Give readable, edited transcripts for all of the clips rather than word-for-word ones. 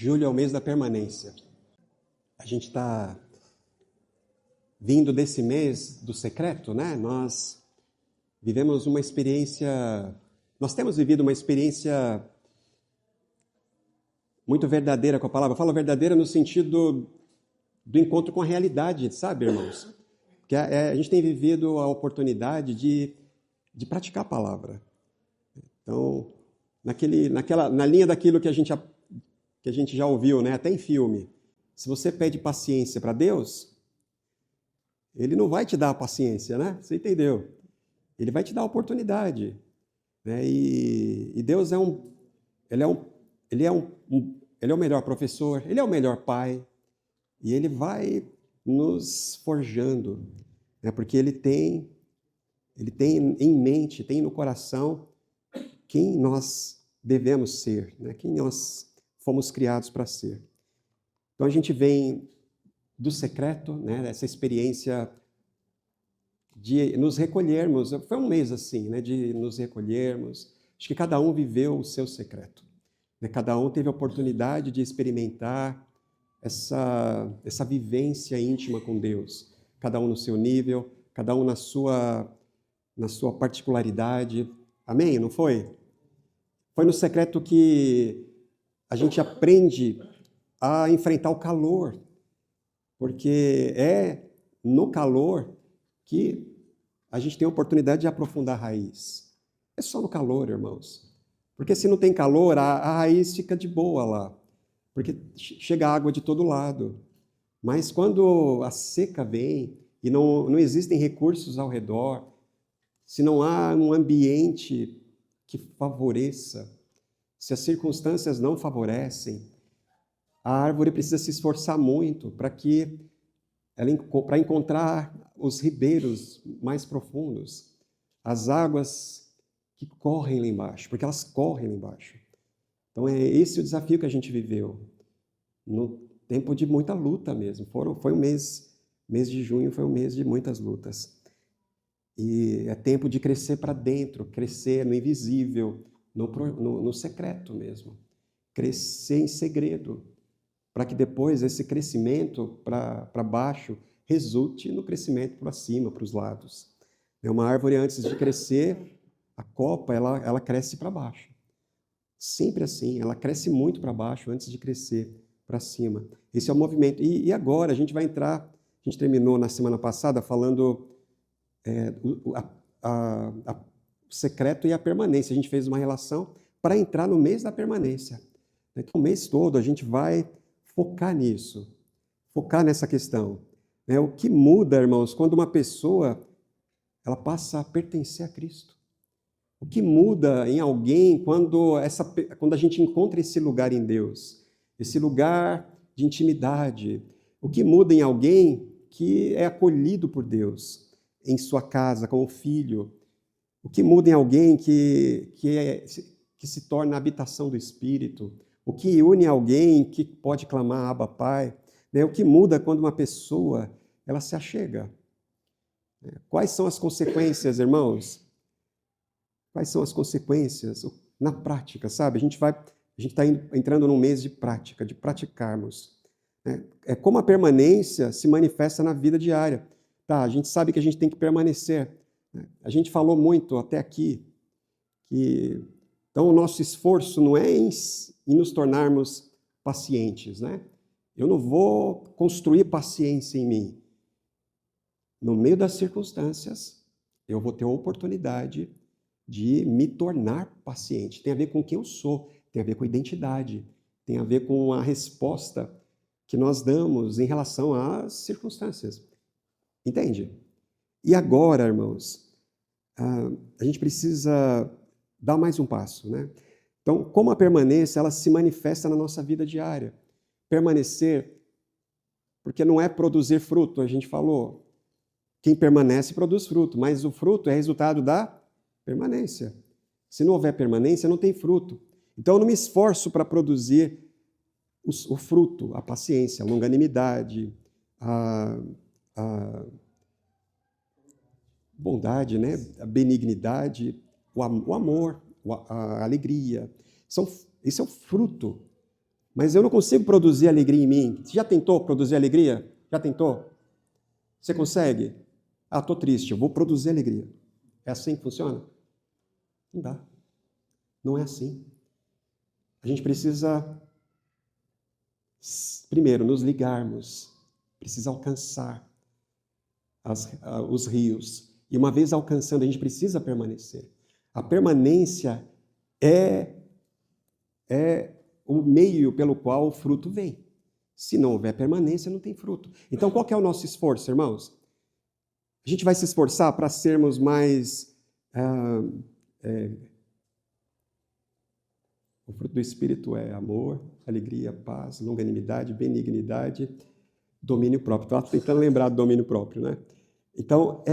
Julho é o mês da permanência. A gente está vindo desse mês do secreto, né? Nós vivemos uma experiência, nós temos vivido uma experiência muito verdadeira com a palavra. Eu falo verdadeira no sentido do encontro com a realidade, sabe, irmãos? Porque a gente tem vivido a oportunidade de praticar a palavra. Então, na linha daquilo que a gente já ouviu, né? Até em filme. Se você pede paciência para Deus, Ele não vai te dar a paciência, né? Você entendeu? Ele vai te dar a oportunidade. Né? E Deus Ele é o melhor professor, Ele é o melhor pai. E Ele vai nos forjando, né? Porque Ele tem em mente, tem no coração quem nós devemos ser, né? Quem nós fomos criados para ser. Então a gente vem do secreto, né? Essa experiência de nos recolhermos. Foi um mês assim, né? De nos recolhermos. Acho que cada um viveu o seu secreto, né? Cada um teve a oportunidade de experimentar essa vivência íntima com Deus. Cada um no seu nível, cada um na sua particularidade. Amém? Não foi? Foi no secreto que a gente aprende a enfrentar o calor, porque é no calor que a gente tem a oportunidade de aprofundar a raiz. É só no calor, irmãos. Porque se não tem calor, a raiz fica de boa lá, porque chega água de todo lado. Mas quando a seca vem e não existem recursos ao redor, se não há um ambiente que favoreça, se as circunstâncias não favorecem, a árvore precisa se esforçar muito para encontrar os ribeiros mais profundos, as águas que correm lá embaixo, porque elas correm lá embaixo. Então é esse o desafio que a gente viveu, no tempo de muita luta mesmo. Foi um mês de junho foi um mês de muitas lutas. E é tempo de crescer para dentro, crescer no invisível, no secreto mesmo. Crescer em segredo, para que depois esse crescimento para baixo resulte no crescimento para cima, para os lados. Uma árvore, antes de crescer, a copa, ela cresce para baixo. Sempre assim, ela cresce muito para baixo antes de crescer para cima. Esse é o movimento. E agora a gente vai entrar, a gente terminou na semana passada falando o secreto e a permanência. A gente fez uma relação para entrar no mês da permanência. Então, o mês todo a gente vai focar nisso, focar nessa questão. O que muda, irmãos, quando uma pessoa ela passa a pertencer a Cristo? O que muda em alguém quando a gente encontra esse lugar em Deus? Esse lugar de intimidade. O que muda em alguém que é acolhido por Deus em sua casa, como filho? O que muda em alguém que se torna a habitação do Espírito? O que une alguém que pode clamar Abba Pai? O que muda quando uma pessoa ela se achega? Quais são as consequências, irmãos? Quais são as consequências na prática, sabe? A gente está entrando num mês de prática, de praticarmos. É como a permanência se manifesta na vida diária. Tá, a gente sabe que a gente tem que permanecer. A gente falou muito até aqui que então o nosso esforço não é em nos tornarmos pacientes, né? Eu não vou construir paciência em mim. No meio das circunstâncias, eu vou ter a oportunidade de me tornar paciente. Tem a ver com quem eu sou, tem a ver com a identidade, tem a ver com a resposta que nós damos em relação às circunstâncias. Entende? E agora, irmãos, a gente precisa dar mais um passo, né? Então, como a permanência, ela se manifesta na nossa vida diária. Permanecer, porque não é produzir fruto, a gente falou. Quem permanece produz fruto, mas o fruto é resultado da permanência. Se não houver permanência, não tem fruto. Então, eu não me esforço para produzir o fruto, a paciência, a longanimidade, a bondade, né? A benignidade, o amor, a alegria. Isso é o fruto mas eu não consigo produzir alegria em mim. Você já tentou produzir alegria? Já tentou? Você consegue? Ah, estou triste, eu vou produzir alegria. É assim que funciona? Não dá. Não é assim. A gente precisa, primeiro, nos ligarmos, precisa alcançar os rios. E uma vez alcançando, a gente precisa permanecer. A permanência é o meio pelo qual o fruto vem. Se não houver permanência, não tem fruto. Então, qual que é o nosso esforço, irmãos? A gente vai se esforçar para sermos mais... o fruto do Espírito é amor, alegria, paz, longanimidade, benignidade, domínio próprio. Estou tentando lembrar do domínio próprio, né? Então,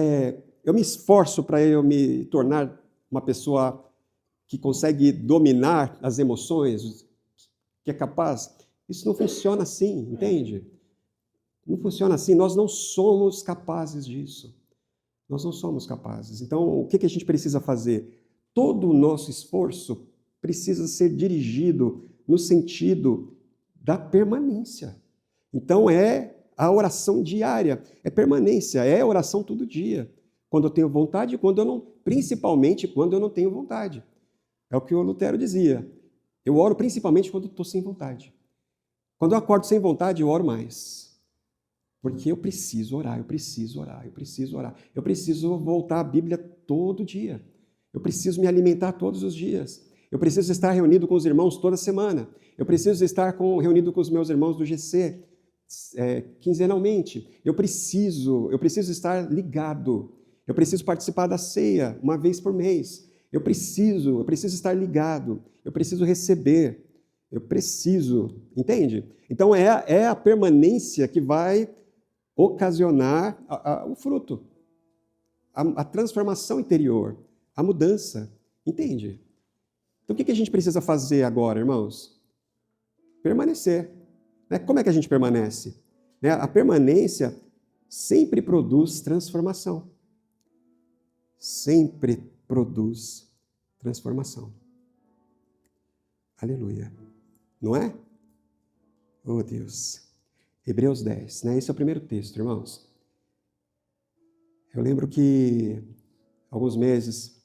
eu me esforço para eu me tornar uma pessoa que consegue dominar as emoções, que é capaz. Isso não funciona assim, entende? Não funciona assim. Nós não somos capazes disso. Nós não somos capazes. Então, o que a gente precisa fazer? Todo o nosso esforço precisa ser dirigido no sentido da permanência. Então, é a oração diária, é permanência, é oração todo dia. Quando eu tenho vontade e quando eu não, principalmente quando eu não tenho vontade. É o que o Lutero dizia. Eu oro principalmente quando estou sem vontade. Quando eu acordo sem vontade, eu oro mais. Porque eu preciso orar, eu preciso orar, eu preciso orar. Eu preciso voltar à Bíblia todo dia. Eu preciso me alimentar todos os dias. Eu preciso estar reunido com os irmãos toda semana. Eu preciso estar reunido com os meus irmãos do GC quinzenalmente. Eu preciso estar ligado. Eu preciso participar da ceia uma vez por mês. Eu preciso estar ligado. Eu preciso receber. Eu preciso, entende? Então é a permanência que vai ocasionar o fruto, a transformação interior, a mudança, entende? Então o que a gente precisa fazer agora, irmãos? Permanecer. Como é que a gente permanece? A permanência sempre produz transformação. Sempre produz transformação. Aleluia. Não é? Oh, Deus. Hebreus 10, né? Esse é o primeiro texto, irmãos. Eu lembro que, alguns meses,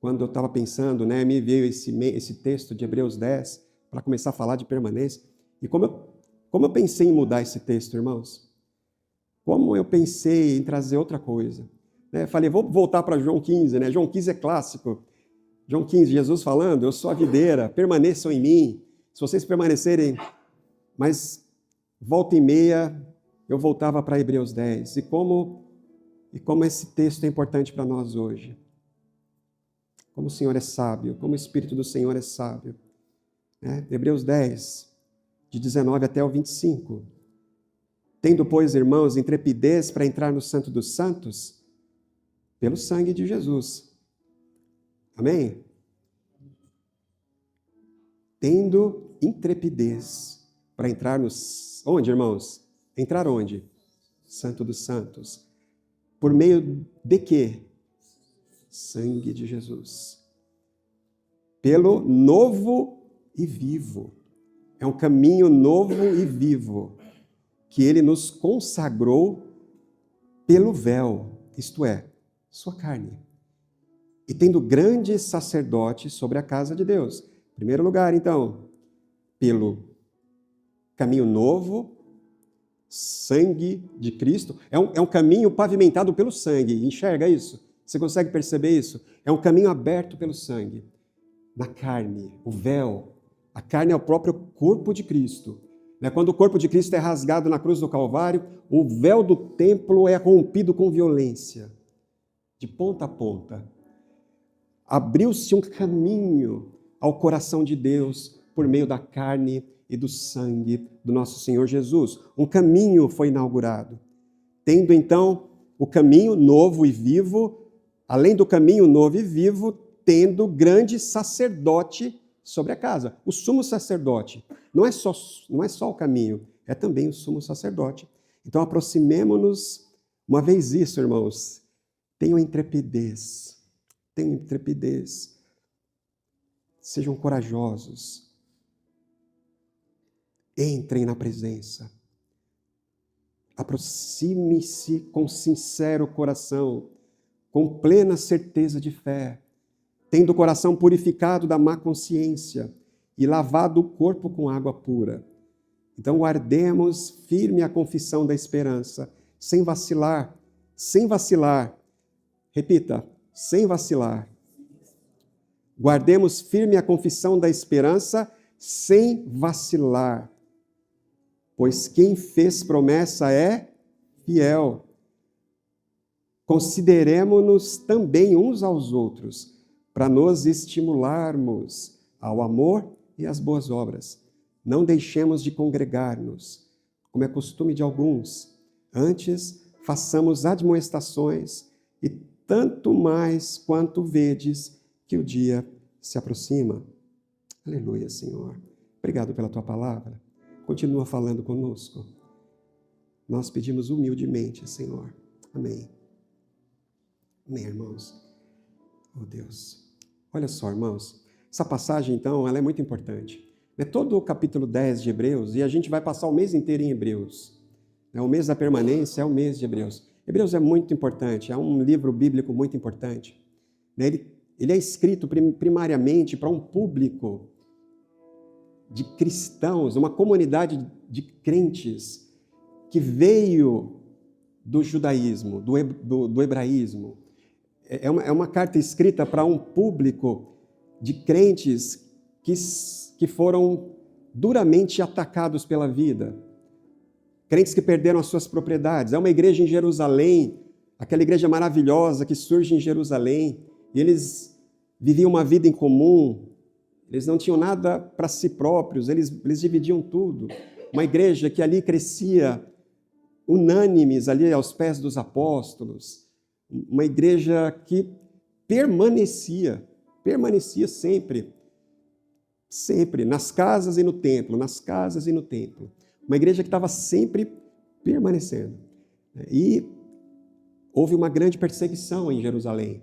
quando eu estava pensando, né, me veio esse texto de Hebreus 10 para começar a falar de permanência. E como eu pensei em mudar esse texto, irmãos? Como eu pensei em trazer outra coisa? Falei, vou voltar para João 15, né? João 15 é clássico. João 15, Jesus falando, eu sou a videira, permaneçam em mim. Se vocês permanecerem... Mas, volta e meia, eu voltava para Hebreus 10. E como esse texto é importante para nós hoje. Como o Senhor é sábio, como o Espírito do Senhor é sábio. Hebreus 10, de 19 até o 25. Tendo, pois, irmãos, intrepidez para entrar no Santo dos Santos, pelo sangue de Jesus. Amém? Tendo intrepidez para entrar nos... Onde, irmãos? Entrar onde? Santo dos Santos. Por meio de quê? Sangue de Jesus. Pelo novo e vivo. É um caminho novo e vivo que Ele nos consagrou pelo véu, isto é, sua carne. E tendo grande sacerdote sobre a casa de Deus. Em primeiro lugar, então, pelo caminho novo, sangue de Cristo. É um caminho pavimentado pelo sangue. Enxerga isso? Você consegue perceber isso? É um caminho aberto pelo sangue. Na carne, o véu. A carne é o próprio corpo de Cristo. Quando o corpo de Cristo é rasgado na cruz do Calvário, o véu do templo é rompido com violência. De ponta a ponta. Abriu-se um caminho ao coração de Deus por meio da carne e do sangue do nosso Senhor Jesus. Um caminho foi inaugurado. Tendo então o caminho novo e vivo, além do caminho novo e vivo, tendo grande sacerdote sobre a casa. O sumo sacerdote não é só o caminho, é também o sumo sacerdote. Então aproximemo-nos, uma vez isso, irmãos, tenham intrepidez. Tenham intrepidez. Sejam corajosos. Entrem na presença. Aproxime-se com sincero coração, com plena certeza de fé, tendo o coração purificado da má consciência e lavado o corpo com água pura. Então guardemos firme a confissão da esperança, sem vacilar, sem vacilar. Repita, sem vacilar. Guardemos firme a confissão da esperança, sem vacilar. Pois quem fez promessa é fiel. Consideremo-nos também uns aos outros, para nos estimularmos ao amor e às boas obras. Não deixemos de congregar-nos, como é costume de alguns. Antes, façamos admoestações, e tanto mais quanto vedes que o dia se aproxima. Aleluia, Senhor. Obrigado pela tua palavra. Continua falando conosco. Nós pedimos humildemente, Senhor. Amém. Amém, irmãos. Oh, Deus. Olha só, irmãos. Essa passagem, então, ela é muito importante. É todo o capítulo 10 de Hebreus, e a gente vai passar o mês inteiro em Hebreus. O mês da permanência é o mês de Hebreus. Hebreus é muito importante, é um livro bíblico muito importante. Ele é escrito primariamente para um público de cristãos, uma comunidade de crentes que veio do judaísmo, do hebraísmo. É uma carta escrita para um público de crentes que foram duramente atacados pela vida. Crentes que perderam as suas propriedades. É uma igreja em Jerusalém, aquela igreja maravilhosa que surge em Jerusalém, e eles viviam uma vida em comum, eles não tinham nada para si próprios, eles dividiam tudo. Uma igreja que ali crescia unânimes, ali aos pés dos apóstolos. Uma igreja que permanecia sempre, nas casas e no templo, nas casas e no templo. Uma igreja que estava sempre permanecendo. E houve uma grande perseguição em Jerusalém.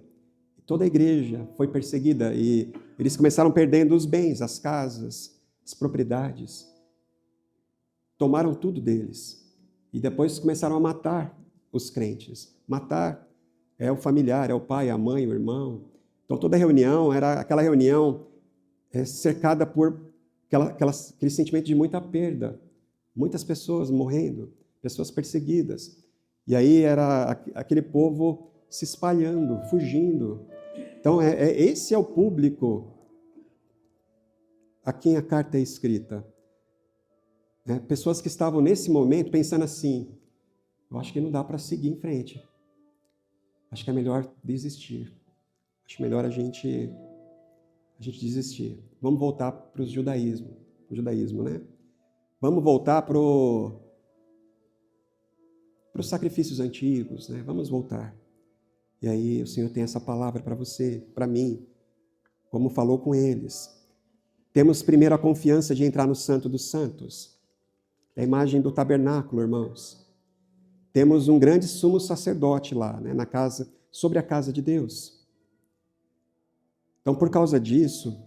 Toda a igreja foi perseguida e eles começaram perdendo os bens, as casas, as propriedades. Tomaram tudo deles. E depois começaram a matar os crentes. Matar é o familiar, é o pai, a mãe, o irmão. Então toda reunião era aquela reunião cercada por aquele sentimento de muita perda. Muitas pessoas morrendo, pessoas perseguidas. E aí era aquele povo se espalhando, fugindo. Então, esse é o público a quem a carta é escrita. Pessoas que estavam nesse momento pensando assim, eu acho que não dá para seguir em frente. Acho que é melhor desistir. Acho melhor a gente desistir. Vamos voltar para o judaísmo, né? Vamos voltar para os sacrifícios antigos, né? Vamos voltar. E aí o Senhor tem essa palavra para você, para mim, como falou com eles. Temos primeiro a confiança de entrar no Santo dos Santos. É a imagem do tabernáculo, irmãos. Temos um grande sumo sacerdote lá, né, sobre a casa de Deus. Então, por causa disso,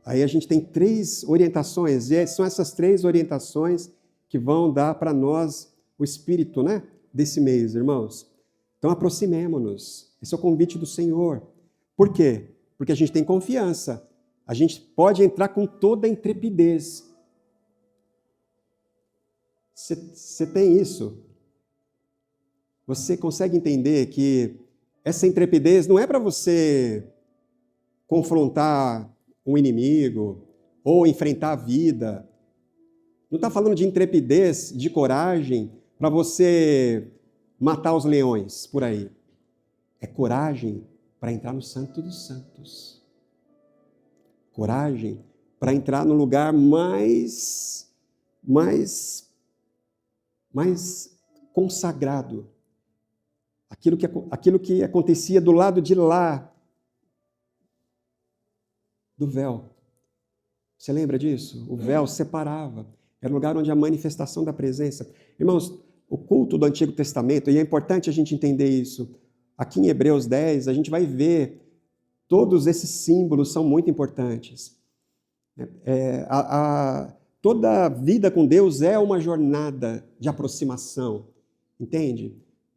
aí a gente tem 3 orientações, e são essas 3 orientações que vão dar para nós o espírito, né, desse mês, irmãos. Então, aproximemo-nos. Esse é o convite do Senhor. Por quê? Porque a gente tem confiança. A gente pode entrar com toda a intrepidez. Você tem isso? Você consegue entender que essa intrepidez não é para você confrontar um inimigo ou enfrentar a vida. Não está falando de intrepidez, de coragem para você matar os leões por aí. É coragem para entrar no Santo dos Santos. Coragem para entrar no lugar mais consagrado. Aquilo que acontecia do lado de lá do véu. Você lembra disso? O véu separava. Era o lugar onde a manifestação da presença. Irmãos, o culto do Antigo Testamento, e é importante a gente entender isso, aqui em Hebreus 10, a gente vai ver, todos esses símbolos são muito importantes. Toda vida com Deus é uma jornada de aproximação, entende?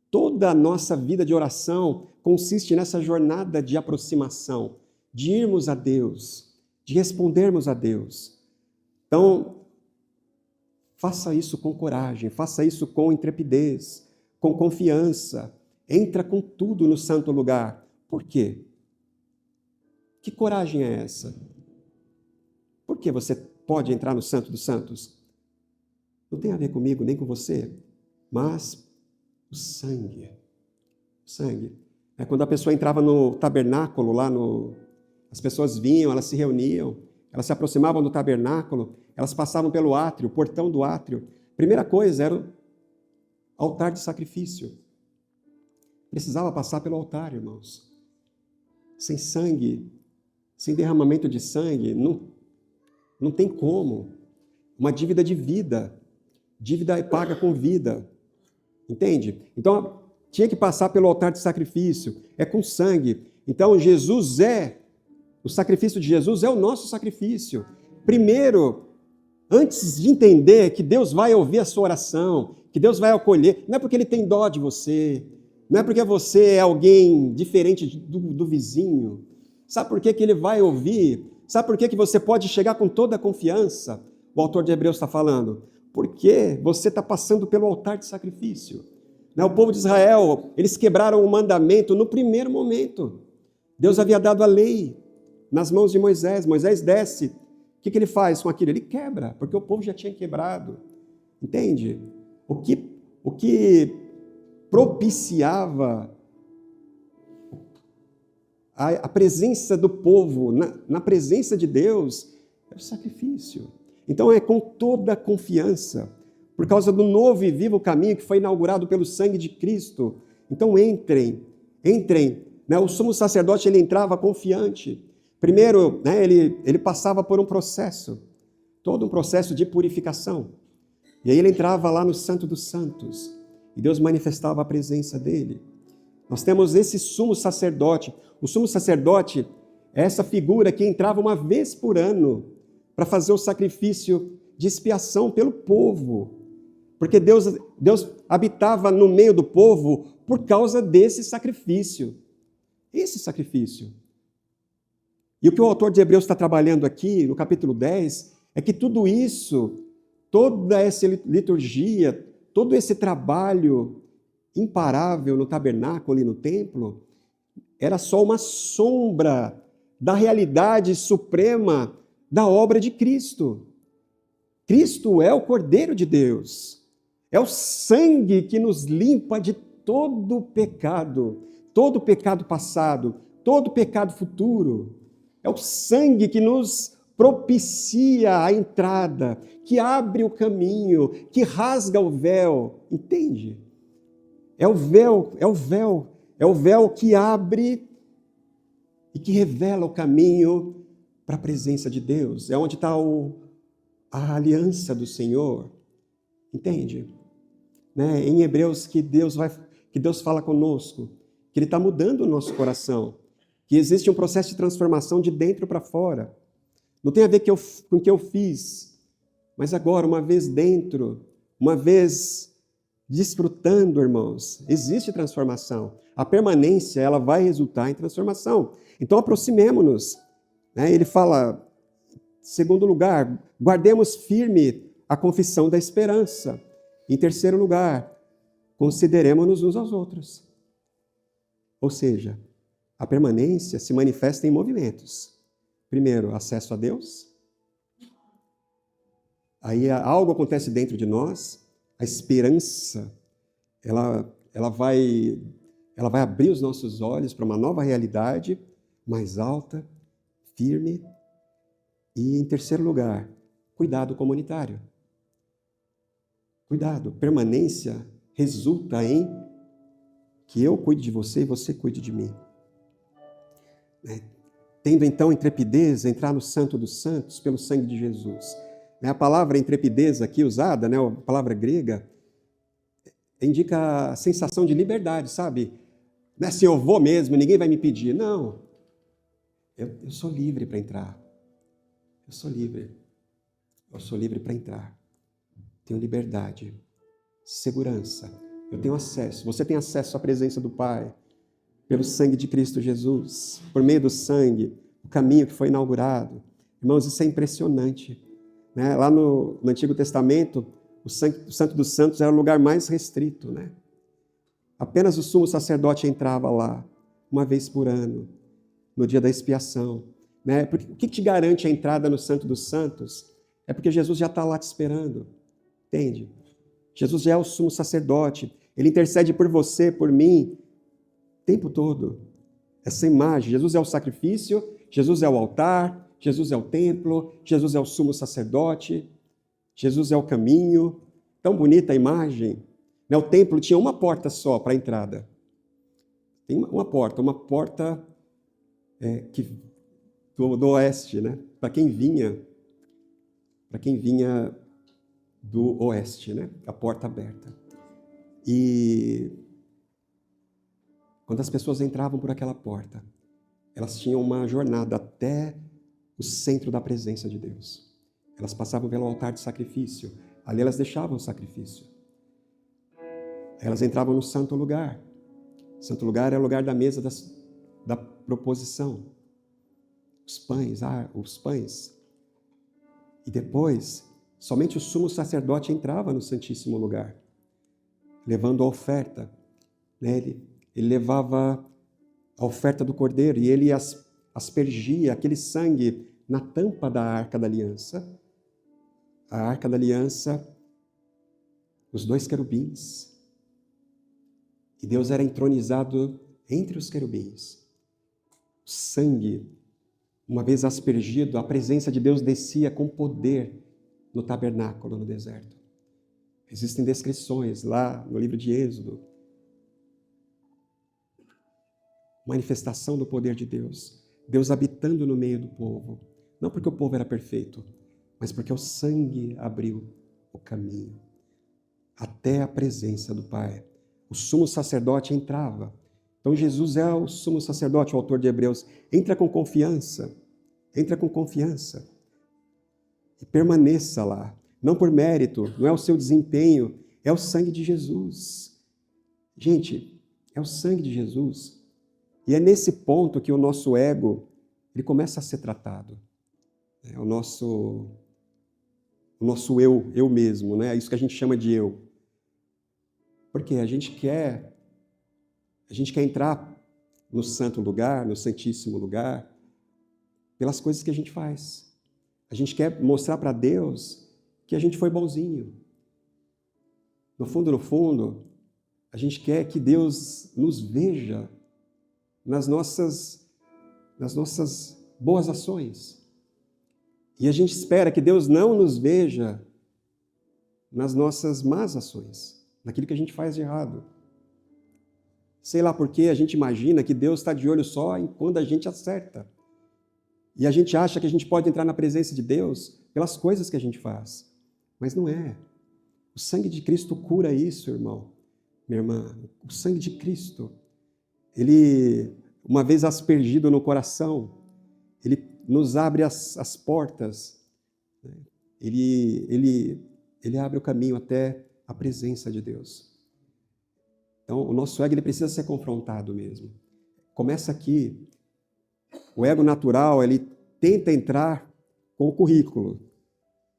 Toda a nossa vida de oração consiste nessa jornada de aproximação, de irmos a Deus, de respondermos a Deus. Então, faça isso com coragem, faça isso com intrepidez, com confiança. Entra com tudo no santo lugar. Por quê? Que coragem é essa? Por que você pode entrar no Santo dos Santos? Não tem a ver comigo, nem com você, mas o sangue. O sangue. É quando a pessoa entrava no tabernáculo, as pessoas vinham, elas se reuniam, elas se aproximavam do tabernáculo, elas passavam pelo átrio, o portão do átrio. Primeira coisa era o altar de sacrifício. Precisava passar pelo altar, irmãos. Sem sangue, sem derramamento de sangue, não tem como. Uma dívida de vida. Dívida é paga com vida. Entende? Então, tinha que passar pelo altar de sacrifício. É com sangue. Então, o sacrifício de Jesus é o nosso sacrifício. Primeiro, antes de entender que Deus vai ouvir a sua oração, que Deus vai acolher, não é porque Ele tem dó de você, não é porque você é alguém diferente do vizinho. Sabe por que Ele vai ouvir? Sabe por que você pode chegar com toda a confiança? O autor de Hebreus está falando. Porque você está passando pelo altar de sacrifício. O povo de Israel, eles quebraram o mandamento no primeiro momento. Deus havia dado a lei nas mãos de Moisés. Moisés desce. O que ele faz com aquilo? Ele quebra, porque o povo já tinha quebrado. Entende? O que propiciava a presença do povo, na presença de Deus, é o sacrifício. Então é com toda a confiança, por causa do novo e vivo caminho que foi inaugurado pelo sangue de Cristo. Então entrem. O sumo sacerdote, ele entrava confiante. Primeiro, ele passava por um processo, todo um processo de purificação. E aí ele entrava lá no Santo dos Santos, e Deus manifestava a presença dele. Nós temos esse sumo sacerdote. O sumo sacerdote é essa figura que entrava uma vez por ano para fazer o sacrifício de expiação pelo povo. Porque Deus habitava no meio do povo por causa desse sacrifício. Esse sacrifício. E o que o autor de Hebreus está trabalhando aqui, no capítulo 10, é que tudo isso, toda essa liturgia, todo esse trabalho imparável no tabernáculo e no templo, era só uma sombra da realidade suprema da obra de Cristo. Cristo é o Cordeiro de Deus. É o sangue que nos limpa de todo pecado passado, todo pecado futuro. É o sangue que nos propicia a entrada, que abre o caminho, que rasga o véu. Entende? É o véu que abre e que revela o caminho para a presença de Deus. É onde está a aliança do Senhor. Entende? Em Hebreus que Deus fala conosco, que Ele está mudando o nosso coração, que existe um processo de transformação de dentro para fora. Não tem a ver com o que eu fiz, mas agora, uma vez dentro, uma vez desfrutando, irmãos, existe transformação. A permanência, ela vai resultar em transformação. Então, aproximemo-nos. Ele fala, segundo lugar, guardemos firme a confissão da esperança. Em terceiro lugar, consideremos-nos uns aos outros. Ou seja, a permanência se manifesta em movimentos. Primeiro, acesso a Deus. Aí algo acontece dentro de nós. A esperança, ela vai abrir os nossos olhos para uma nova realidade, mais alta, firme. E, em terceiro lugar, cuidado comunitário. Cuidado, permanência resulta em que eu cuide de você e você cuide de mim. Tendo então intrepidez, entrar no Santo dos Santos pelo sangue de Jesus. A palavra intrepidez aqui usada, a palavra grega, indica a sensação de liberdade, sabe? Não é assim, eu vou mesmo, ninguém vai me pedir. Não, eu sou livre para entrar. Eu sou livre. Eu sou livre para entrar. Tenho liberdade, segurança. Eu tenho acesso. Você tem acesso à presença do Pai pelo sangue de Cristo Jesus, por meio do sangue, o caminho que foi inaugurado. Irmãos, isso é impressionante, né? Lá no Antigo Testamento, o Santo dos Santos era o lugar mais restrito, né? Apenas o sumo sacerdote entrava lá, uma vez por ano, no dia da expiação, né? Porque, o que te garante a entrada no Santo dos Santos? É porque Jesus já está lá te esperando, entende? Jesus já é o sumo sacerdote, ele intercede por você, por mim, o tempo todo. Essa imagem, Jesus é o sacrifício, Jesus é o altar, Jesus é o templo, Jesus é o sumo sacerdote, Jesus é o caminho. Tão bonita a imagem. O templo tinha uma porta só para a entrada. Tem uma porta do oeste, né? Para quem vinha do oeste, né? A porta aberta. E quando as pessoas entravam por aquela porta, elas tinham uma jornada até o centro da presença de Deus. Elas passavam pelo altar de sacrifício. Ali elas deixavam o sacrifício. Elas entravam no santo lugar. O santo lugar é o lugar da mesa da proposição. Os pães. E depois, somente o sumo sacerdote entrava no santíssimo lugar, levando a oferta. Né? Ele levava a oferta do cordeiro e ele aspergia aquele sangue na tampa da Arca da Aliança. A Arca da Aliança, os 2 querubins. E Deus era entronizado entre os querubins. O sangue, uma vez aspergido, a presença de Deus descia com poder no tabernáculo, no deserto. Existem descrições lá no livro de Êxodo. Manifestação do poder de Deus. Deus habitando no meio do povo. Não porque o povo era perfeito, mas porque o sangue abriu o caminho até a presença do Pai. O sumo sacerdote entrava. Então Jesus é o sumo sacerdote, o autor de Hebreus. Entra com confiança. Entra com confiança. E permaneça lá. Não por mérito, não é o seu desempenho, é o sangue de Jesus. Gente, é o sangue de Jesus. E é nesse ponto que o nosso ego, ele começa a ser tratado. É o nosso eu mesmo, né? É isso que a gente chama de eu. Porque a gente quer entrar no santo lugar, no santíssimo lugar, pelas coisas que a gente faz. A gente quer mostrar para Deus que a gente foi bonzinho. No fundo, a gente quer que Deus nos veja nas nossas boas ações. E a gente espera que Deus não nos veja nas nossas más ações, naquilo que a gente faz de errado. Sei lá por que a gente imagina que Deus está de olho só em quando a gente acerta. E a gente acha que a gente pode entrar na presença de Deus pelas coisas que a gente faz. Mas não é. O sangue de Cristo cura isso, irmão, minha irmã. O sangue de Cristo, ele, uma vez aspergido no coração, ele nos abre as portas. Né? Ele abre o caminho até a presença de Deus. Então, o nosso ego ele precisa ser confrontado mesmo. Começa aqui. O ego natural, ele tenta entrar com o currículo.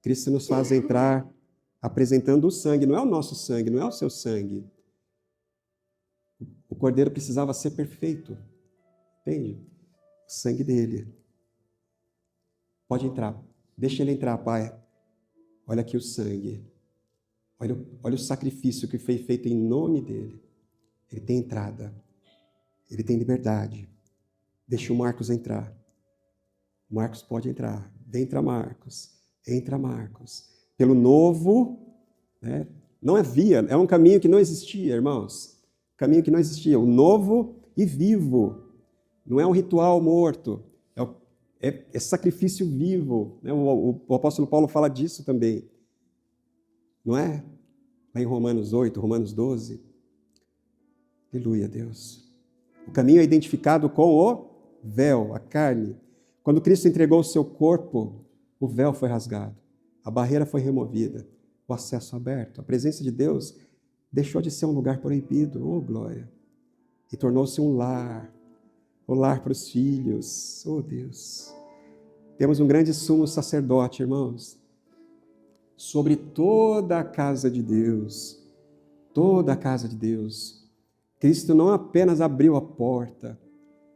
Cristo nos faz entrar apresentando o sangue. Não é o nosso sangue, não é o seu sangue. O cordeiro precisava ser perfeito. Entende? O sangue dele. Pode entrar. Deixa ele entrar, Pai. Olha aqui o sangue. Olha o sacrifício que foi feito em nome dele. Ele tem entrada. Ele tem liberdade. Deixa o Marcos entrar. Marcos pode entrar. Entra, Marcos. Entra, Marcos. Pelo novo, né? Não havia, é um caminho que não existia, irmãos. Caminho que não existia. O novo e vivo. Não é um ritual morto. É sacrifício vivo. Né? O apóstolo Paulo fala disso também. Não é? Lá em Romanos 8, Romanos 12. Aleluia, Deus. O caminho é identificado com o véu, a carne. Quando Cristo entregou o seu corpo, o véu foi rasgado. A barreira foi removida, o acesso aberto. A presença de Deus deixou de ser um lugar proibido, oh glória, e tornou-se um lar, o lar para os filhos, oh Deus. Temos um grande sumo sacerdote, irmãos, sobre toda a casa de Deus, toda a casa de Deus. Cristo não apenas abriu a porta,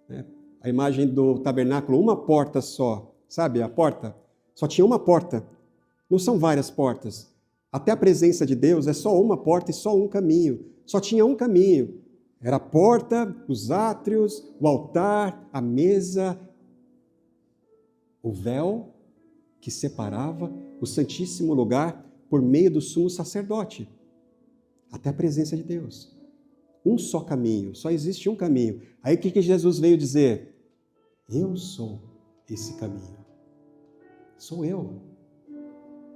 né? A imagem do tabernáculo, uma porta só, sabe a porta? Só tinha uma porta, não são várias portas. Até a presença de Deus é só uma porta e só um caminho, só tinha um caminho. Era a porta, os átrios, o altar, a mesa, o véu que separava o Santíssimo Lugar por meio do sumo sacerdote, até a presença de Deus. Um só caminho, só existe um caminho. Aí o que Jesus veio dizer? Eu sou esse caminho. Sou eu.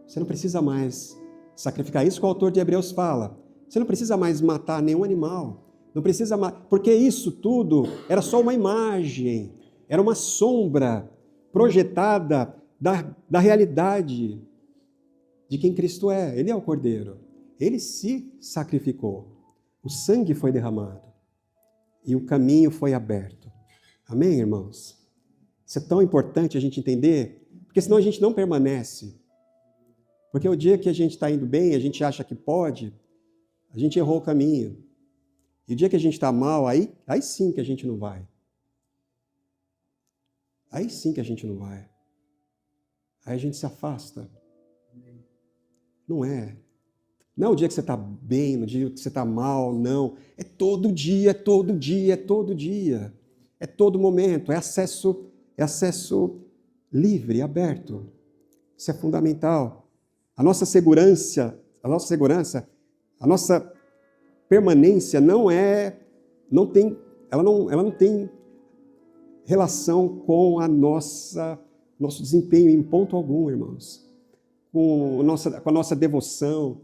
Você não precisa mais sacrificar. Isso que o autor de Hebreus fala. Você não precisa mais matar nenhum animal. Não precisa mais, porque isso tudo era só uma imagem, era uma sombra projetada da realidade de quem Cristo é. Ele é o Cordeiro. Ele se sacrificou. O sangue foi derramado e o caminho foi aberto. Amém, irmãos? Isso é tão importante a gente entender, porque senão a gente não permanece. Porque o dia que a gente está indo bem, a gente acha que pode, a gente errou o caminho. E o dia que a gente está mal, aí sim que a gente não vai. Aí sim que a gente não vai. Aí a gente se afasta. Não é. Não é o dia que você está bem, no dia que você está mal, não. É todo dia, é todo dia, é todo dia. É todo momento, é acesso livre, aberto. Isso é fundamental. A nossa segurança, a nossa permanência não tem relação com nosso desempenho em ponto algum, irmãos. Com a nossa devoção.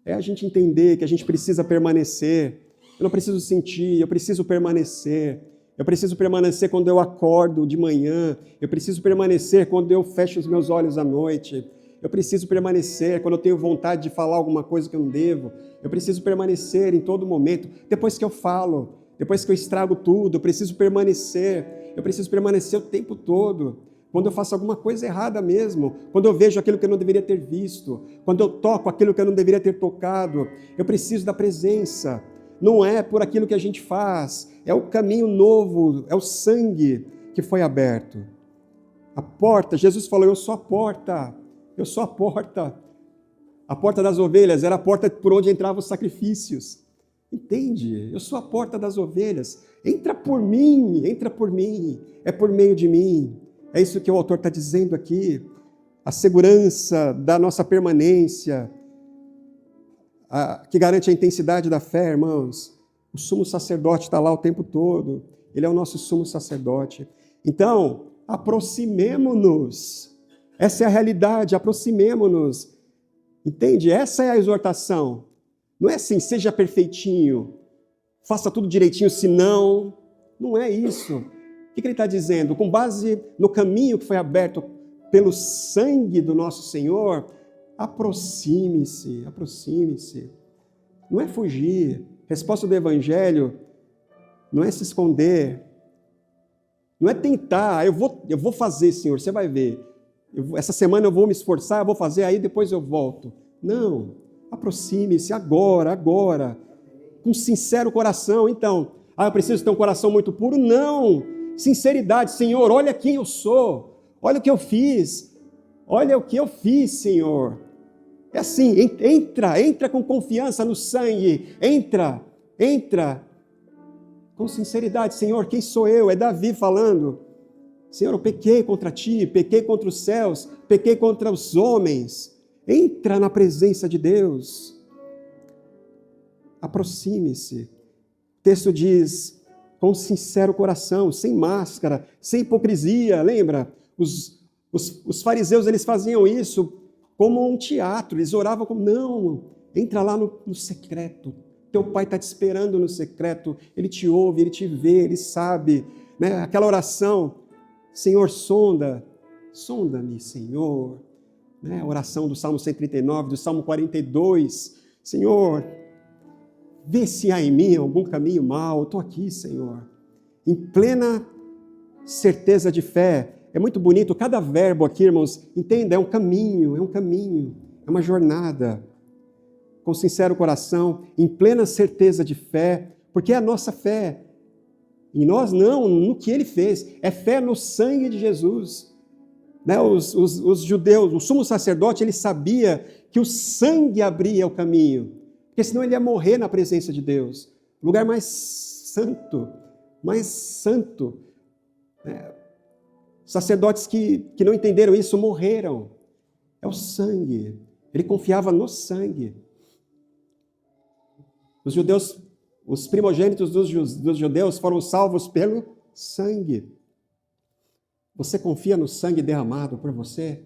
É a gente entender que a gente precisa permanecer. Eu não preciso sentir, eu preciso permanecer. Eu preciso permanecer quando eu acordo de manhã. Eu preciso permanecer quando eu fecho os meus olhos à noite. Eu preciso permanecer quando eu tenho vontade de falar alguma coisa que eu não devo. Eu preciso permanecer em todo momento. Depois que eu falo, depois que eu estrago tudo, eu preciso permanecer. Eu preciso permanecer o tempo todo. Quando eu faço alguma coisa errada mesmo, quando eu vejo aquilo que eu não deveria ter visto, quando eu toco aquilo que eu não deveria ter tocado, eu preciso da presença. Não é por aquilo que a gente faz, é o caminho novo, é o sangue que foi aberto. A porta, Jesus falou, eu sou a porta, eu sou a porta. A porta das ovelhas era a porta por onde entravam os sacrifícios. Entende? Eu sou a porta das ovelhas. Entra por mim, é por meio de mim. É isso que o autor está dizendo aqui. A segurança da nossa permanência, que garante a intensidade da fé, irmãos. O sumo sacerdote está lá o tempo todo. Ele é o nosso sumo sacerdote. Então, aproximemo-nos. Essa é a realidade, aproximemo-nos. Entende? Essa é a exortação. Não é assim, seja perfeitinho, faça tudo direitinho, senão... Não é isso. O que ele está dizendo? Com base no caminho que foi aberto pelo sangue do nosso Senhor, aproxime-se, aproxime-se. Não é fugir. Resposta do Evangelho não é se esconder. Não é tentar, eu vou fazer, Senhor, você vai ver. Essa semana eu vou me esforçar, eu vou fazer, aí depois eu volto. Não, aproxime-se agora, com sincero coração. Então, eu preciso ter um coração muito puro? Não, sinceridade, Senhor, olha quem eu sou, olha o que eu fiz, Senhor. É assim, entra com confiança no sangue, entra com sinceridade, Senhor, quem sou eu? É Davi falando, Senhor, eu pequei contra Ti, pequei contra os céus, pequei contra os homens. Entra na presença de Deus, aproxime-se. O texto diz, com sincero coração, sem máscara, sem hipocrisia, lembra? Os fariseus, eles faziam isso como um teatro, eles oravam como, não, entra lá no secreto, teu pai está te esperando no secreto, ele te ouve, ele te vê, ele sabe, né? Aquela oração, Senhor, sonda-me, Senhor, né? A oração do Salmo 139, do Salmo 42. Senhor, vê se há em mim algum caminho mau. Eu estou aqui, Senhor. Em plena certeza de fé. É muito bonito, cada verbo aqui, irmãos, entenda, é um caminho, é uma jornada. Com sincero coração, em plena certeza de fé, porque é a nossa fé. E nós não, no que ele fez, é fé no sangue de Jesus. Né? Os judeus, o sumo sacerdote, ele sabia que o sangue abria o caminho, porque senão ele ia morrer na presença de Deus. O lugar mais santo, mais santo. Sacerdotes que não entenderam isso morreram. É o sangue. Ele confiava no sangue. Os judeus, os primogênitos dos judeus foram salvos pelo sangue. Você confia no sangue derramado por você?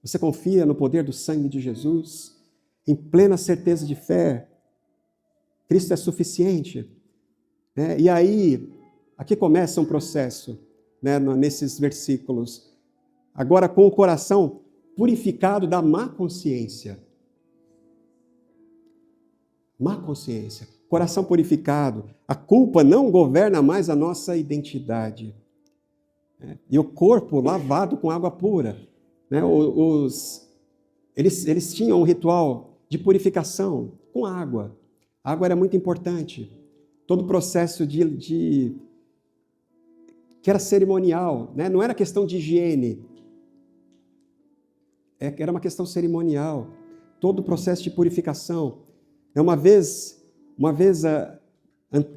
Você confia no poder do sangue de Jesus? Em plena certeza de fé, Cristo é suficiente. Né? E aí, aqui começa um processo, né, nesses versículos. Agora, com o coração purificado da má consciência. Má consciência, coração purificado. A culpa não governa mais a nossa identidade. E o corpo lavado com água pura. Né? Eles tinham um ritual de purificação com água. A água era muito importante. Todo o processo que era cerimonial, né? Não era questão de higiene. Era uma questão cerimonial. Todo o processo de purificação. Uma vez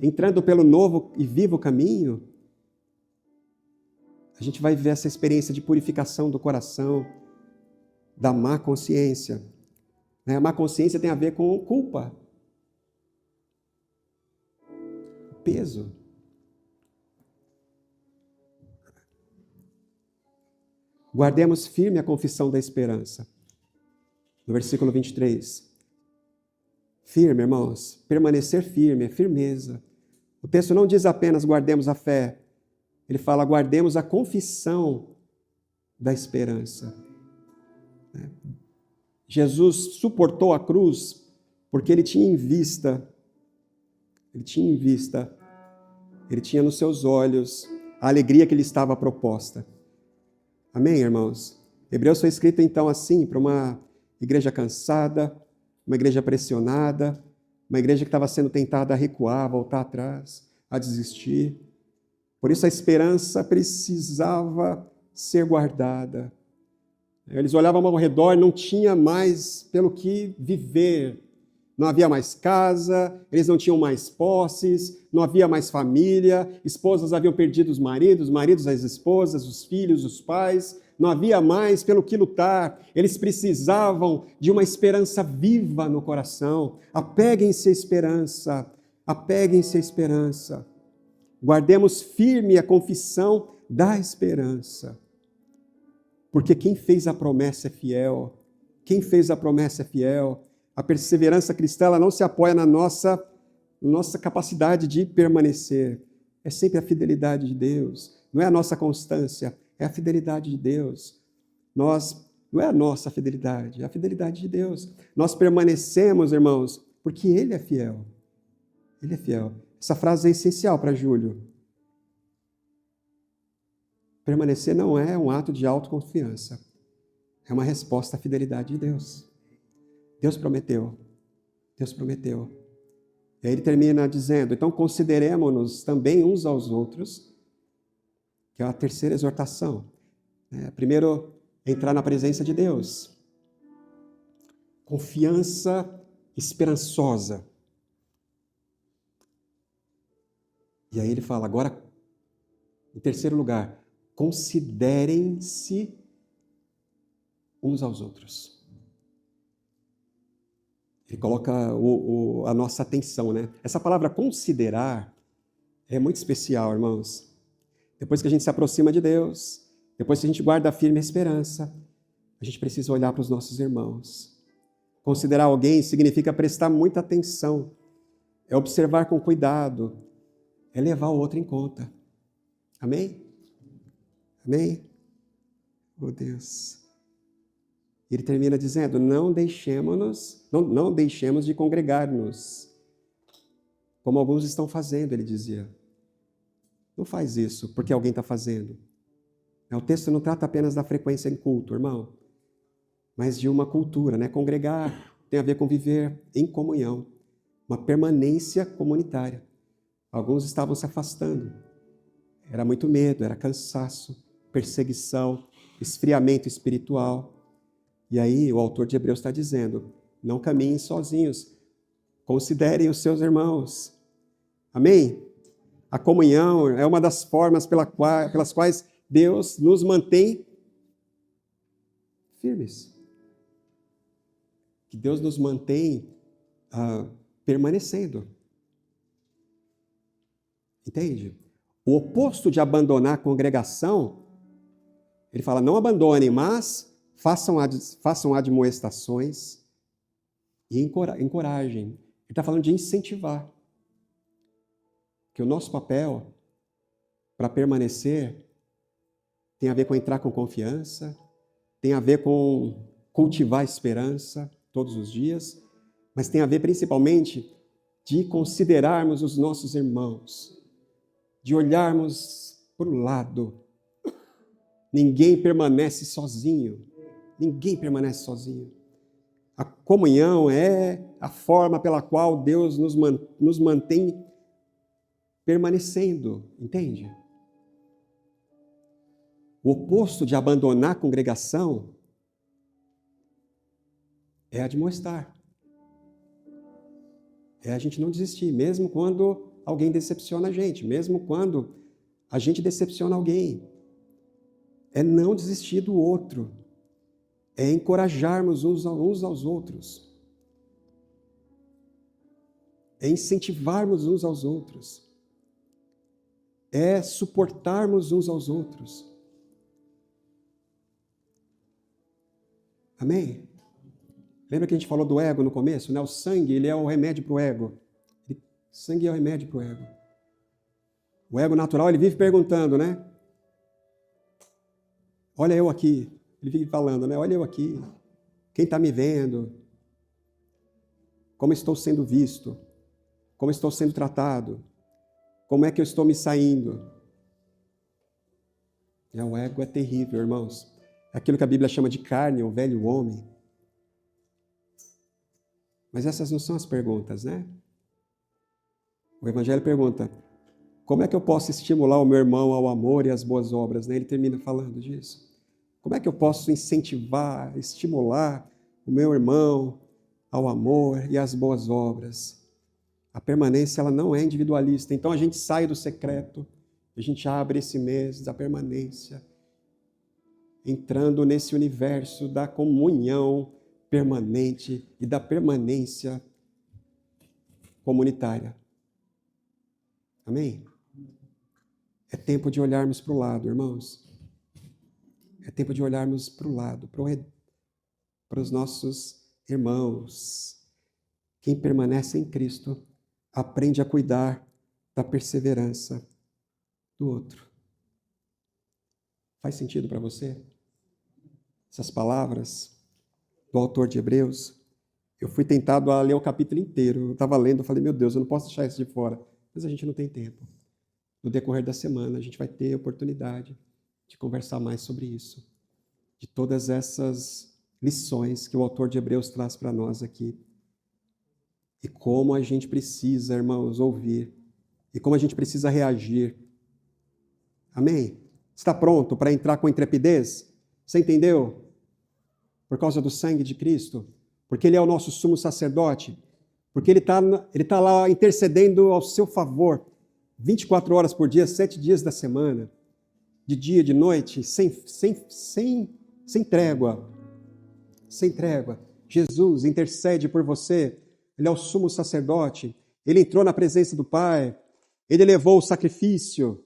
entrando pelo novo e vivo caminho, a gente vai ver essa experiência de purificação do coração, da má consciência. A má consciência tem a ver com culpa, peso. Guardemos firme a confissão da esperança. No versículo 23. Firme, irmãos. Permanecer firme é firmeza. O texto não diz apenas guardemos a fé. Ele fala guardemos a confissão da esperança. Jesus suportou a cruz porque ele tinha em vista, ele tinha nos seus olhos a alegria que lhe estava proposta. Amém, irmãos? Hebreus foi escrito então assim para uma igreja cansada, uma igreja pressionada, uma igreja que estava sendo tentada a recuar, a voltar atrás, a desistir. Por isso a esperança precisava ser guardada. Eles olhavam ao redor, não tinha mais pelo que viver. Não havia mais casa, eles não tinham mais posses, não havia mais família, esposas haviam perdido os maridos as esposas, os filhos, os pais. Não havia mais pelo que lutar. Eles precisavam de uma esperança viva no coração. Apeguem-se à esperança. Apeguem-se à esperança. Guardemos firme a confissão da esperança. Porque quem fez a promessa é fiel. Quem fez a promessa é fiel. A perseverança cristã ela não se apoia na nossa capacidade de permanecer. É sempre a fidelidade de Deus. Não é a nossa constância, é a fidelidade de Deus. Não é a nossa fidelidade, é a fidelidade de Deus. Nós permanecemos, irmãos, porque Ele é fiel. Ele é fiel. Essa frase é essencial para Júlio. Permanecer não é um ato de autoconfiança. É uma resposta à fidelidade de Deus. Deus prometeu. Deus prometeu. E aí ele termina dizendo, então consideremos-nos também uns aos outros, que é a terceira exortação. Primeiro, entrar na presença de Deus. Confiança esperançosa. E aí ele fala, agora, em terceiro lugar, considerem-se uns aos outros. Ele coloca a nossa atenção, né? Essa palavra considerar é muito especial, irmãos. Depois que a gente se aproxima de Deus, depois que a gente guarda a firme esperança, a gente precisa olhar para os nossos irmãos. Considerar alguém significa prestar muita atenção, é observar com cuidado, é levar o outro em conta. Amém? Amém? Oh, Deus. Ele termina dizendo, não deixemos de congregar-nos, como alguns estão fazendo, ele dizia. Não faz isso porque alguém está fazendo. O texto não trata apenas da frequência em culto, irmão, mas de uma cultura, né? Congregar tem a ver com viver em comunhão, uma permanência comunitária. Alguns estavam se afastando. Era muito medo, era cansaço, perseguição, esfriamento espiritual. E aí o autor de Hebreus está dizendo, não caminhem sozinhos, considerem os seus irmãos. Amém? A comunhão é uma das formas pelas quais Deus nos mantém firmes. Que Deus nos mantém permanecendo. Entende? O oposto de abandonar a congregação, ele fala, não abandonem, mas façam admoestações e encorajem. Ele está falando de incentivar. Que o nosso papel para permanecer tem a ver com entrar com confiança, tem a ver com cultivar esperança todos os dias, mas tem a ver principalmente de considerarmos os nossos irmãos, de olharmos para o lado. Ninguém permanece sozinho. Ninguém permanece sozinho. A comunhão é a forma pela qual Deus nos mantém permanecendo, entende? O oposto de abandonar a congregação é admoestar. É a gente não desistir, mesmo quando alguém decepciona a gente, mesmo quando a gente decepciona alguém. É não desistir do outro. É encorajarmos uns aos outros. É incentivarmos uns aos outros. É suportarmos uns aos outros. Amém? Lembra que a gente falou do ego no começo? Né? O sangue, ele é o remédio para o ego. O sangue é o remédio para o ego. O ego natural, ele vive perguntando, né? Olha eu aqui. Ele vive falando, né? Olha eu aqui. Quem está me vendo? Como estou sendo visto? Como estou sendo tratado? Como é que eu estou me saindo? O ego é terrível, irmãos. É aquilo que a Bíblia chama de carne, o velho homem. Mas essas não são as perguntas, né? O Evangelho pergunta, como é que eu posso estimular o meu irmão ao amor e às boas obras? Né? Ele termina falando disso. Como é que eu posso incentivar, estimular o meu irmão ao amor e às boas obras? A permanência, ela não é individualista. Então a gente sai do secreto, a gente abre esse mês da permanência, entrando nesse universo da comunhão permanente e da permanência comunitária. Amém? É tempo de olharmos para o lado, irmãos. É tempo de olharmos para o lado, para os nossos irmãos. Quem permanece em Cristo aprende a cuidar da perseverança do outro. Faz sentido para você? Essas palavras do autor de Hebreus? Eu fui tentado a ler o capítulo inteiro. Eu estava lendo, eu falei, meu Deus, eu não posso deixar isso de fora. Mas a gente não tem tempo. No decorrer da semana, a gente vai ter oportunidade de conversar mais sobre isso. De todas essas lições que o autor de Hebreus traz para nós aqui. E como a gente precisa, irmãos, ouvir. E como a gente precisa reagir. Amém? Está pronto para entrar com intrepidez? Você entendeu? Por causa do sangue de Cristo? Porque Ele é o nosso sumo sacerdote? Porque Ele tá lá intercedendo ao seu favor 24 horas por dia, 7 dias da semana, de dia, de noite, sem trégua. Sem trégua. Jesus intercede por você. Ele é o sumo sacerdote. Ele entrou na presença do Pai. Ele levou o sacrifício.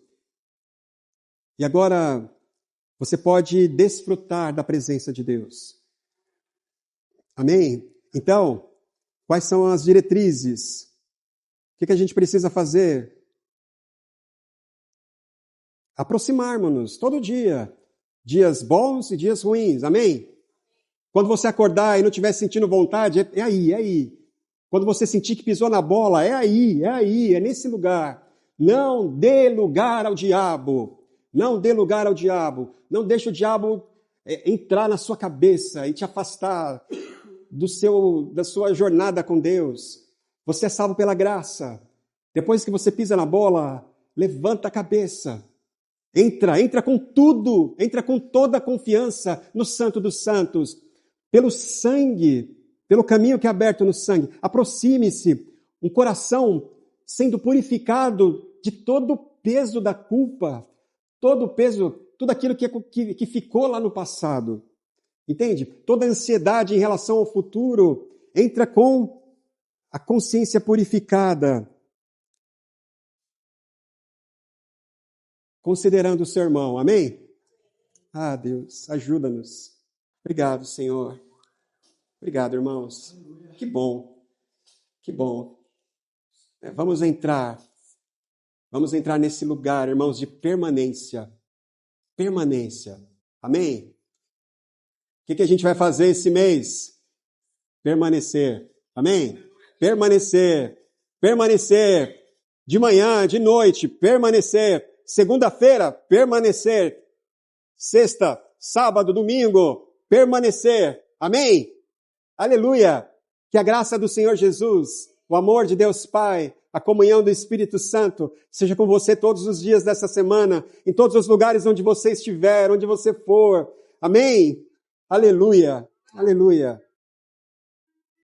E agora você pode desfrutar da presença de Deus. Amém? Então, quais são as diretrizes? O que a gente precisa fazer? Aproximarmos-nos todo dia. Dias bons e dias ruins. Amém? Quando você acordar e não estiver sentindo vontade, é aí, é aí. Quando você sentir que pisou na bola, é aí, é nesse lugar. Não dê lugar ao diabo. Não dê lugar ao diabo. Não deixe o diabo entrar na sua cabeça e te afastar da sua jornada com Deus. Você é salvo pela graça. Depois que você pisa na bola, levanta a cabeça. Entra com tudo, entra com toda a confiança no Santo dos Santos. Pelo sangue, pelo caminho que é aberto no sangue. Aproxime-se, um coração sendo purificado de todo o peso da culpa, todo o peso, tudo aquilo que ficou lá no passado. Entende? Toda a ansiedade em relação ao futuro entra com a consciência purificada. Considerando o seu irmão, amém? Ah, Deus, ajuda-nos. Obrigado, Senhor. Obrigado, irmãos. Que bom, que bom. Vamos entrar nesse lugar, irmãos, de permanência. Permanência, amém? O que a gente vai fazer esse mês? Permanecer, amém? Permanecer, permanecer, de manhã, de noite, permanecer, segunda-feira, permanecer, sexta, sábado, domingo, permanecer, amém? Aleluia! Que a graça do Senhor Jesus, o amor de Deus Pai, a comunhão do Espírito Santo seja com você todos os dias dessa semana, em todos os lugares onde você estiver, onde você for, amém? Aleluia! Aleluia!